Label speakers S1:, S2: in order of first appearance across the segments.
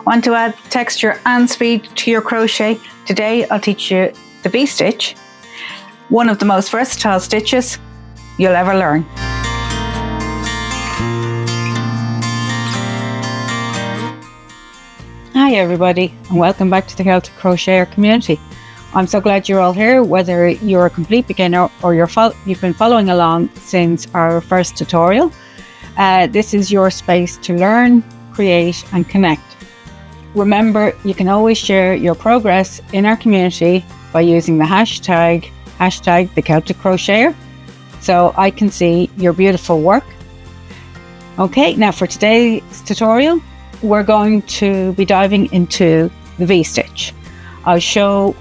S1: Want to add texture and speed to your crochet? Today I'll teach you the V-stitch, one of the most versatile stitches you'll ever learn. Hi everybody, and welcome back to the Celtic Crocheter community. I'm so glad you're all here, whether you're a complete beginner or you've been following along since our first tutorial. This is your space to learn, create and connect. Remember, you can always share your progress in our community by using the hashtag #thecelticcrocheter, so I can see your beautiful work. Okay, now for today's tutorial, we're going to be diving into the V-stitch. I'll show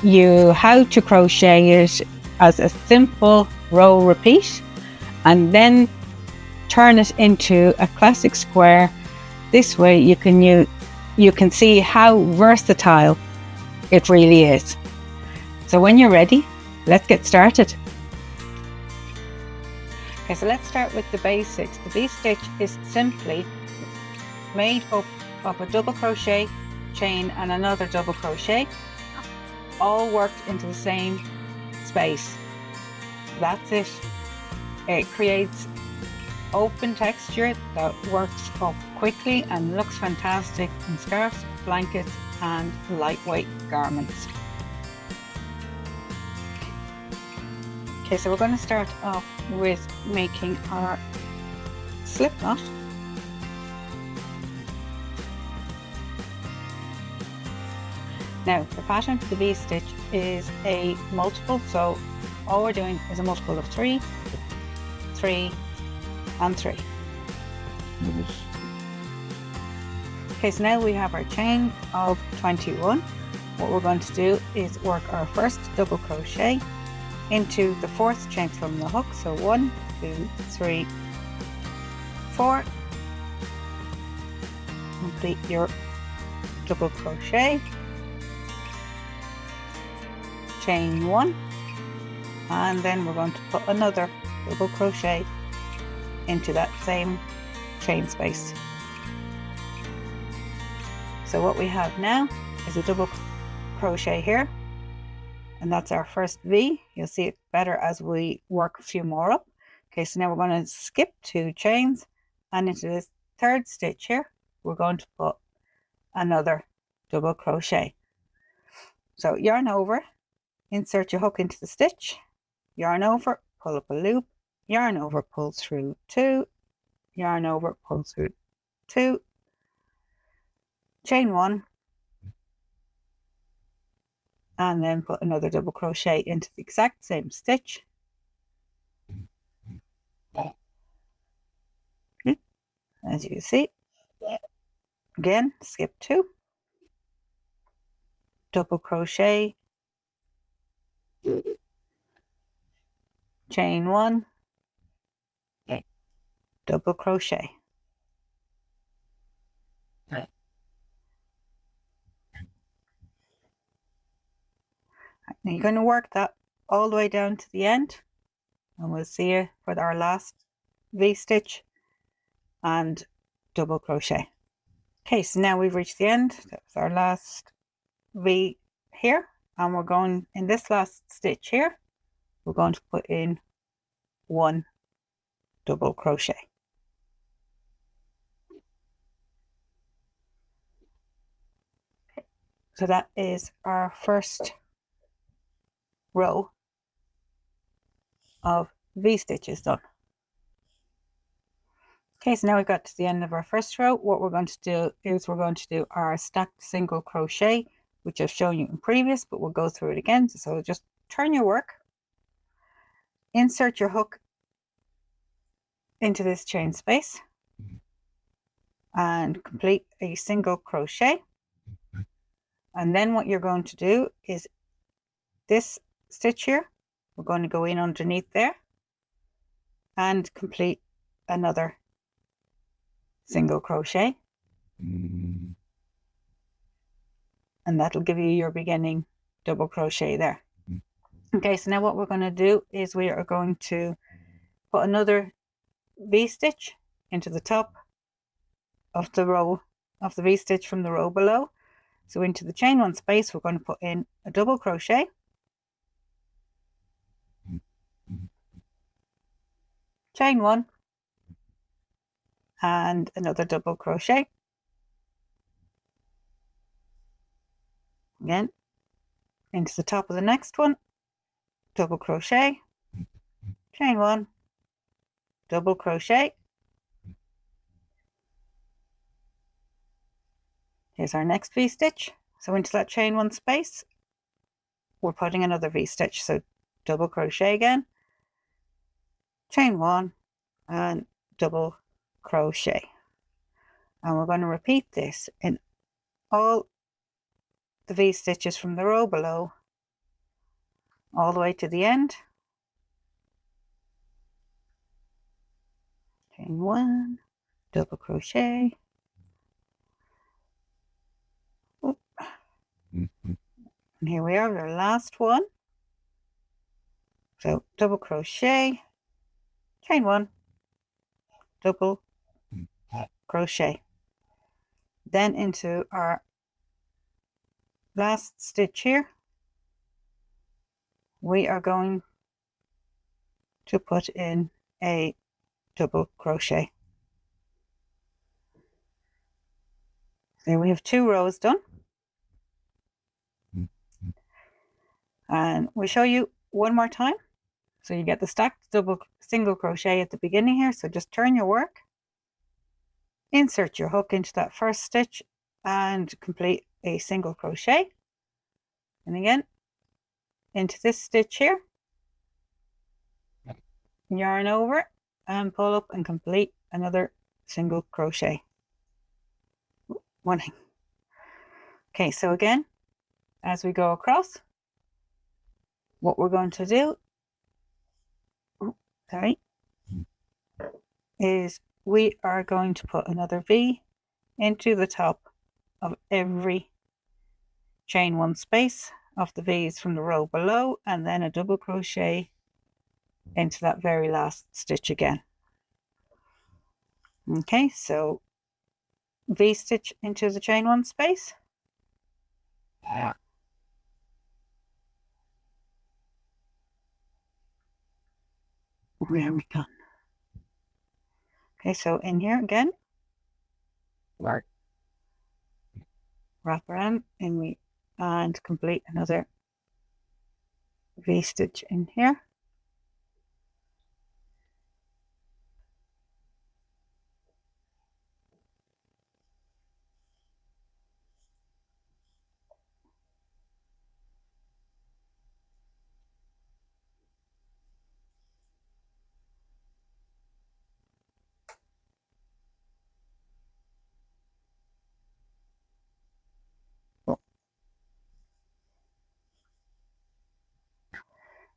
S1: you how to crochet it as a simple row repeat and then turn it into a classic square. This way you can see how versatile it really is. So when you're ready, let's get started. Okay, so let's start with the basics. The V-stitch is simply made up of a double crochet, chain and another double crochet, all worked into the same space. That's it. It creates open texture that works up quickly and looks fantastic in scarves, blankets and lightweight garments. Okay, so we're going to start off with making our slip knot. Now the pattern for the V-stitch is a multiple, so all we're doing is a multiple of 3, 3 and 3. Okay, so now we have our chain of 21. What we're going to do is work our first double crochet into the fourth chain from the hook. So 1, 2, 3, 4. Complete your double crochet, chain 1, and then we're going to put another double crochet into that same chain space. So what we have now is a double crochet here, and that's our first V. You'll see it better as we work a few more up. Okay, so now we're going to skip 2 chains, and into this third stitch here we're going to put another double crochet. So yarn over, insert your hook into the stitch, yarn over, pull up a loop, yarn over, pull through 2, yarn over, pull through 2, chain 1, and then put another double crochet into the exact same stitch. As you can see, again skip 2, double crochet, chain 1, double crochet. Now you're going to work that all the way down to the end, and we'll see you for our last V-stitch and double crochet. Okay, so now we've reached the end. That's our last V here, and we're going in this last stitch here, we're going to put in 1 double crochet. Okay, so that is our first row of V-stitches done. Okay, so now we've got to the end of our first row. What we're going to do is we're going to do our stacked single crochet, which I've shown you in previous, but we'll go through it again. So just turn your work, insert your hook into this chain space and complete a single crochet. And then what you're going to do is this stitch here, we're going to go in underneath there and complete another single crochet, and that'll give you your beginning double crochet there. Okay, so now what we're going to do is we are going to put another V-stitch into the top of the row of the V-stitch from the row below. So into the chain 1 space, we're going to put in a double crochet, chain 1, and another double crochet. Again, into the top of the next one, double crochet, chain 1, double crochet. Here's our next V-stitch. So into that chain 1 space, we're putting another V-stitch. So double crochet again, chain 1, and double crochet. And we're going to repeat this in all the V-stitches from the row below, all the way to the end. Chain 1, double crochet, and here we are, our last one. So double crochet, chain 1, double crochet. Then into our last stitch here, we are going to put in a double crochet. There we have 2 rows done. And we show you one more time. So you get the stacked single crochet at the beginning here. So just turn your work, insert your hook into that first stitch and complete a single crochet. And again, into this stitch here, yarn over and pull up and complete another single crochet. One. Okay, so again, as we go across, what we're going to do, is we are going to put another V into the top of every chain 1 space of the V's from the row below, and then a double crochet into that very last stitch again. Okay, so V stitch into the chain 1 space. Where are we gone? Okay, so in here again, wrap around and complete another V stitch in here.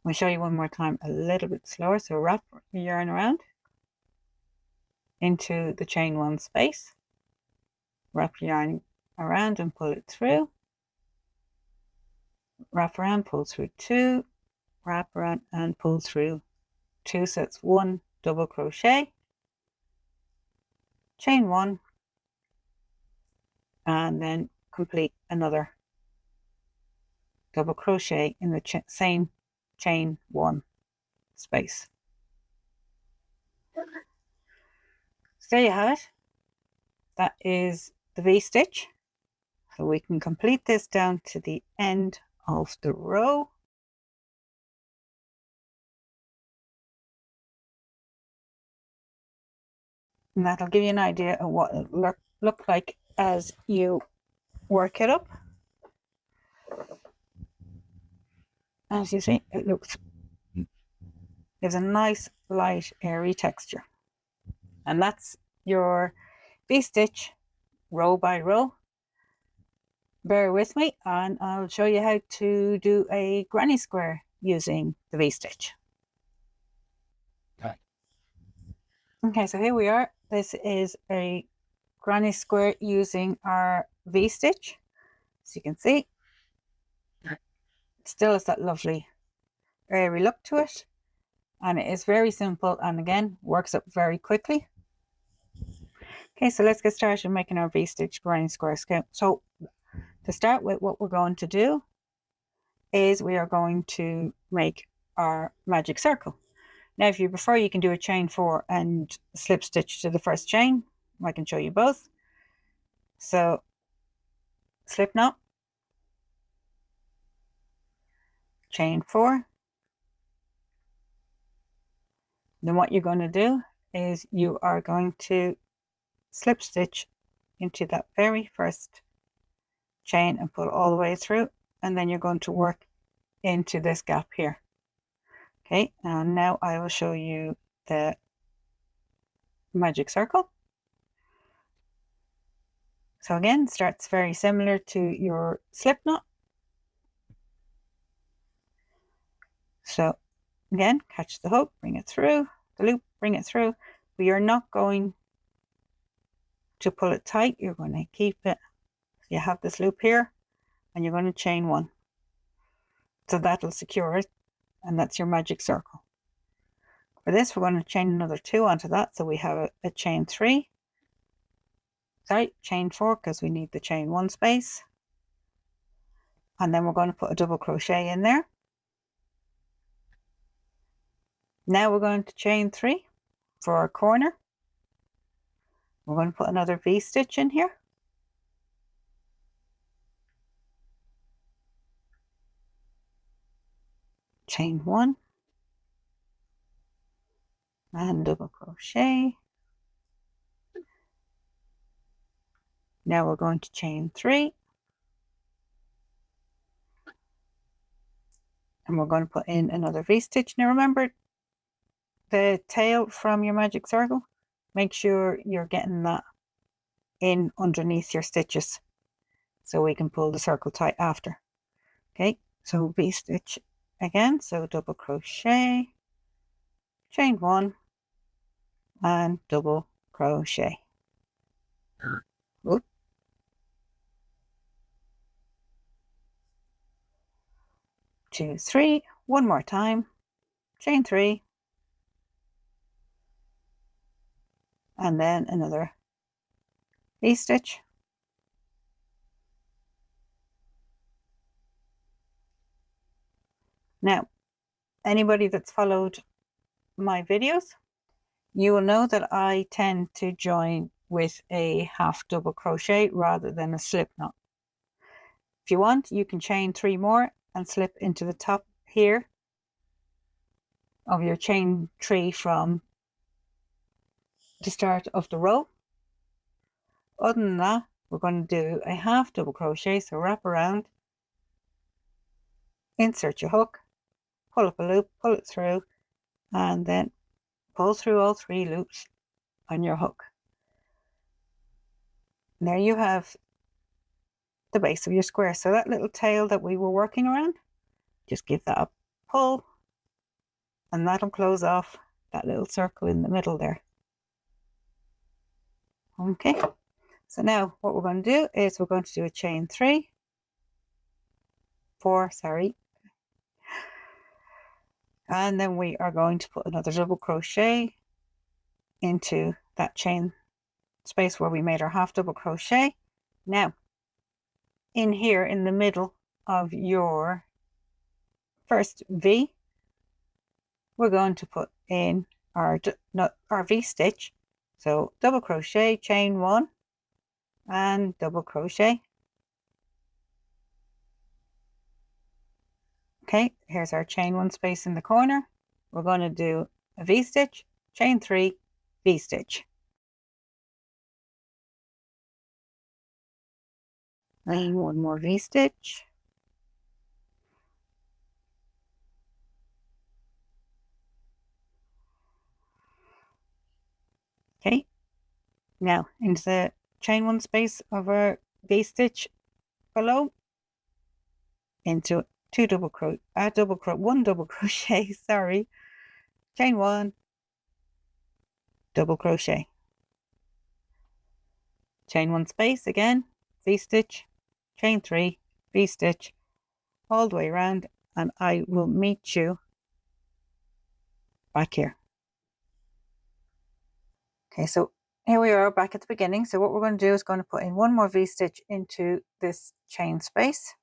S1: I'll show you one more time a little bit slower. So wrap your yarn around into the chain 1 space, wrap your yarn around and pull it through, wrap around, pull through 2, wrap around and pull through 2. So it's 1 double crochet, chain 1, and then complete another double crochet in the same chain 1 space. So there you have it. That is the V-stitch. So we can complete this down to the end of the row. And that'll give you an idea of what it look like as you work it up. As you see, it gives a nice, light, airy texture. And that's your V-stitch row by row. Bear with me and I'll show you how to do a granny square using the V-stitch. Okay, so here we are. This is a granny square using our V-stitch. As you can see, it still has that lovely airy look to it. And it is very simple and again, works up very quickly. Okay, so let's get started making our V-stitch granny square skein. So to start with, what we're going to do is we are going to make our magic circle. Now, if you prefer, you can do a chain 4 and slip stitch to the first chain. I can show you both. So slip knot, chain 4. Then what you're going to do is you are going to slip stitch into that very first chain and pull all the way through, and then you're going to work into this gap here. Okay, and now I will show you the magic circle. So again, starts very similar to your slip knot. So again, catch the hook, bring it through the loop, bring it through, but you're not going to pull it tight. You're going to keep it. You have this loop here and you're going to chain 1. So that'll secure it, and that's your magic circle. For this, we're going to chain another 2 onto that. So we have a chain 3. Sorry, chain 4, because we need the chain 1 space. And then we're going to put a double crochet in there. Now we're going to chain 3 for our corner. We're going to put another V-stitch in here. Chain 1. And double crochet. Now we're going to chain 3. And we're going to put in another V-stitch. Now remember, the tail from your magic circle, make sure you're getting that in underneath your stitches so we can pull the circle tight after. Okay, so V-stitch again, so double crochet, chain 1 and double crochet. Oop. 2, 3, one more time, chain 3, and then another V-stitch. Now, anybody that's followed my videos, you will know that I tend to join with a half double crochet rather than a slip knot. If you want, you can chain 3 more and slip into the top here of your chain 3 from the start of the row. Other than that, we're going to do a half double crochet, so wrap around, insert your hook, pull up a loop, pull it through, and then pull through all 3 loops on your hook. And there you have the base of your square. So that little tail that we were working around, just give that a pull, and that'll close off that little circle in the middle there. Okay, so now what we're going to do is we're going to do a chain 4, and then we are going to put another double crochet into that chain space where we made our half double crochet. Now in here in the middle of your first V, we're going to put in our V-stitch. So double crochet, chain 1 and double crochet. Okay, here's our chain 1 space in the corner. We're going to do a V-stitch, chain 3, V-stitch. And one more V-stitch. Okay, now into the chain 1 space of our V-stitch below, into 1 double crochet, sorry, chain 1, double crochet, chain 1 space again, V-stitch, chain 3, V-stitch, all the way around, and I will meet you back here. Okay, so Here we are back at the beginning. So what we're going to do is going to put in one more V-stitch into this chain space.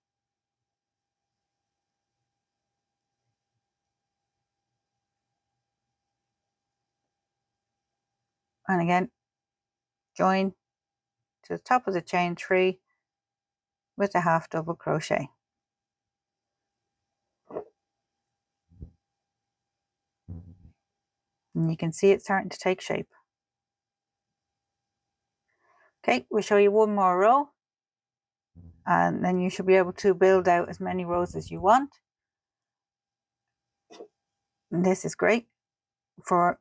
S1: And again, join to the top of the chain 3 with a half double crochet. And you can see it starting to take shape. Okay, we'll show you one more row, and then you should be able to build out as many rows as you want. And this is great for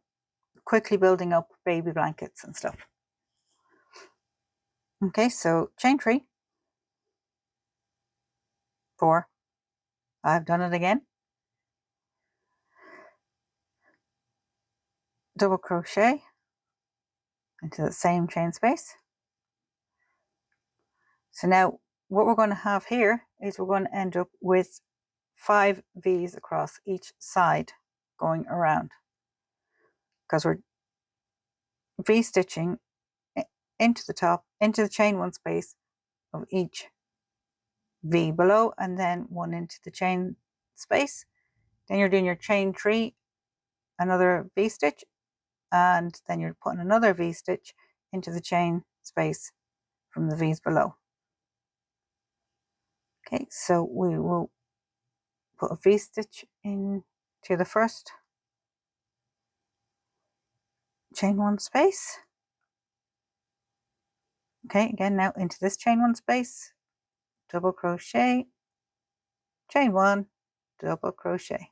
S1: quickly building up baby blankets and stuff. Okay, so chain 3, 4, I've done it again, double crochet into the same chain space. So now what we're going to have here is we're going to end up with 5 V's across each side going around, because we're V-stitching into the top, into the chain 1 space of each V below, and then 1 into the chain space. Then you're doing your chain 3, another V-stitch, and then you're putting another V-stitch into the chain space from the V's below. Okay, so we will put a V-stitch into the first chain 1 space. Okay, again now into this chain 1 space, double crochet, chain 1, double crochet.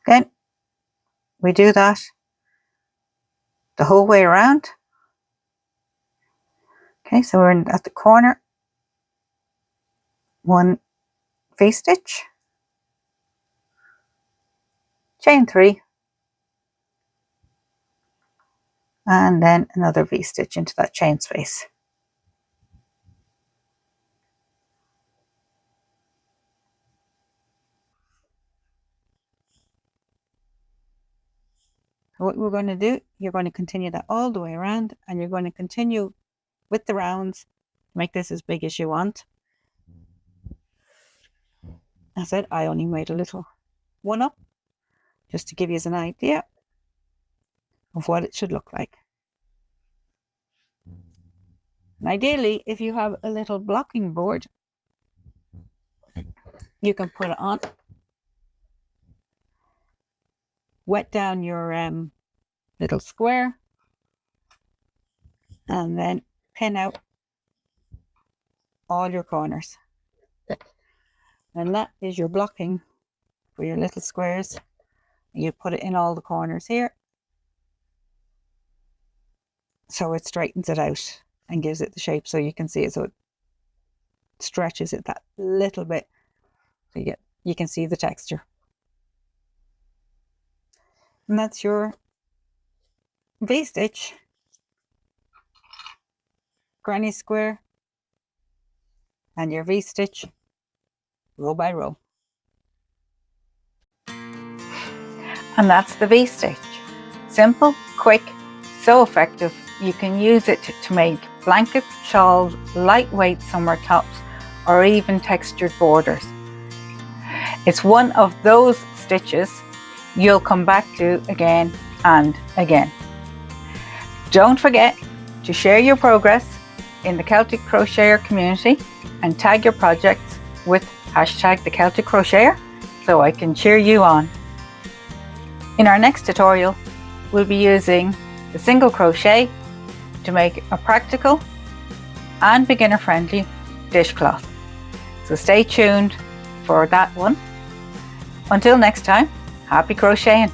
S1: Again, we do that the whole way around. Okay, so we're at the corner, 1 V-stitch, chain 3, and then another V-stitch into that chain space. So what we're going to do, you're going to continue that all the way around, and you're going to continue with the rounds, make this as big as you want. As I said, I only made a little one up just to give you an idea of what it should look like. And ideally, if you have a little blocking board, you can put it on, wet down your little square, and then pin out all your corners. And that is your blocking for your little squares. You put it in all the corners here, so it straightens it out and gives it the shape so you can see it, so it stretches it that little bit so you can see the texture. And that's your V-stitch, granny square, and your V-stitch row by row. And that's the V-stitch. Simple, quick, so effective. You can use it to make blankets, shawls, lightweight summer tops, or even textured borders. It's one of those stitches you'll come back to again and again. Don't forget to share your progress in the Celtic Crocheter community and tag your projects with #thecelticcrocheter so I can cheer you on. In our next tutorial, we'll be using the single crochet to make a practical and beginner-friendly dishcloth. So stay tuned for that one. Until next time, happy crocheting!